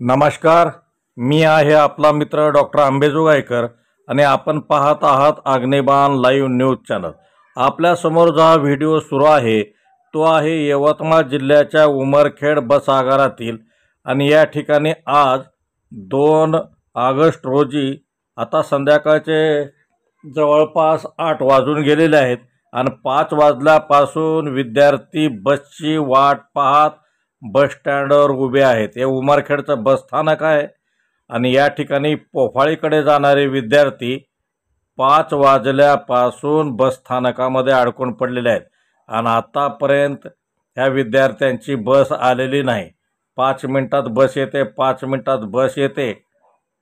नमस्कार, मी आहे आपला मित्र डॉक्टर आंबेजोगाईकर आणि आपण पाहत आहात अग्निबाण लाईव्ह न्यूज चॅनल। आपल्यासमोर जो हा व्हिडिओ सुरू आहे तो आहे यवतमाळ जिल्ह्याच्या उमरखेड बस आगारातील आणि या ठिकाणी आज 2 ऑगस्ट रोजी आता संध्याकाळचे जवळपास 8 वाजून गेलेले आहेत आणि 5 वाजल्यापासून विद्यार्थी बसची वाट पाहत बस स्टँडवर उभे आहेत। हे उमरखेडचं बस स्थानक आहे आणि या ठिकाणी पोफाळीकडे जाणारे विद्यार्थी 5 वाजल्यापासून बस स्थानकामध्ये अडकून पडलेले आहेत आणि आतापर्यंत ह्या विद्यार्थ्यांची बस आलेली नाही। 5 मिनिटात बस येते, 5 मिनिटात बस येते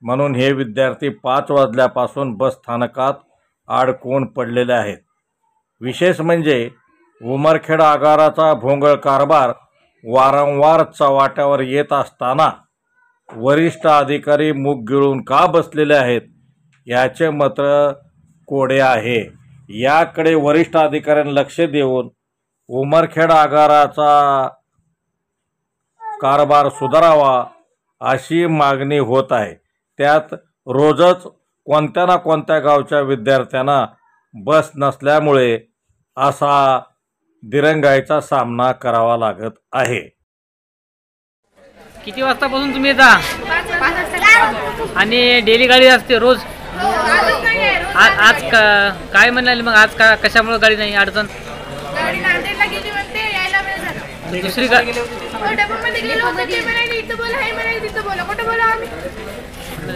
म्हणून हे विद्यार्थी 5 वाजल्यापासून बस स्थानकात अडकून पडलेले आहेत। विशेष म्हणजे उमरखेड आगाराचा भोंगळ कारभार वारंवार चव्हाट्यावर येत असताना वरिष्ठ अधिकारी मुख गिळून का बसलेले आहेत याचे मात्र कोडे आहे। याकडे वरिष्ठ अधिकाऱ्यांनी लक्ष देऊन उमरखेड आगाराचा कारभार सुधारावा अशी मागणी होत आहे। त्यात रोजच कोणत्या ना कोणत्या गावच्या विद्यार्थ्यांना बस नसल्यामुळे असा दिरंगाईचा सामना करावा लागत आहे। किती वाजतापासून तुम्ही येता? 5 वाजता। आणि डेली गाडी असते रोज? आज काय म्हणाले मग? आज का कशामुळे गाडी नाही? अडचण गाडी नांदेडला गेली म्हणते, यायला वेळ झाला। दुसरी गाडी डब्यामध्ये गेलो होतो ते म्हणाले इथं बोला, हे म्हणाले तिथं बोला, कुठं बोला आम्ही?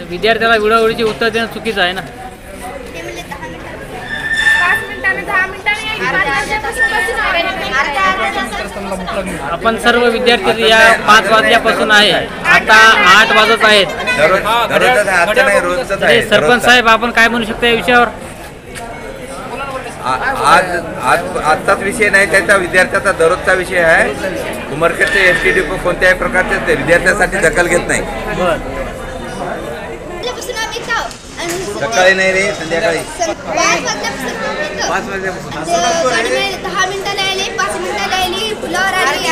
विद्यार्थ्याला विडावडीची उत्तर देणं चुकीचं आहे ना। ते म्हणले 5 मिनिटाने 10 मिनिटाने आपण सर्व विद्यार्थी या 5 वाजल्यापासून आहे, आता 8 वाजत आहेत। सरपंच साहेब, आपण काय म्हणू शकता या विषयावर? आजचाच विषय नाही, त्याचा विद्यार्थ्याचा दररोजचा विषय आहे। उमरखेडचे एसटी डिपो कोणत्याही प्रकारचे विद्यार्थ्यासाठी दखल घेत नाही। सकाळी नाही रे, संध्याकाळी 5 वाजल्यापासून 10 मिनिटाला आले, 5 मिनिटाला आली, फुलावर आली,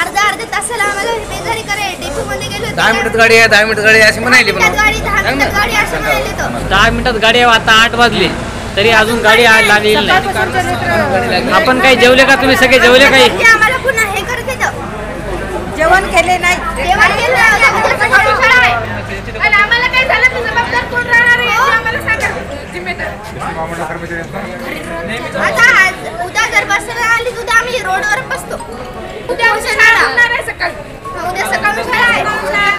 अर्धा तासाला आम्हाला बेजारी करे। डिपो मध्ये गेलो, 10 मिनिटात गाडी आहे, 10 मिनिटात गाडी आहे अशी म्हणाली। 10 मिनिटात गाडी असं म्हणाले तो। 10 मिनिटात गाडी आहे, आता 8 वाजले तरी अजून गाडी लागलेली नाही। आपण काही जेवले का? तुम्ही सगळे जेवले काही? आम्हाला पुन्हा हे करत येतं, जेवण केले नाही, जेवण केलं आणि आम्हाला काय झालं तर जबाबदार कोण राहणार आहे आम्हाला सांगा, जिम्मेदार। आता उद्या जर बस आली उद्या आम्ही रोडवर बसतो, उद्या शाळा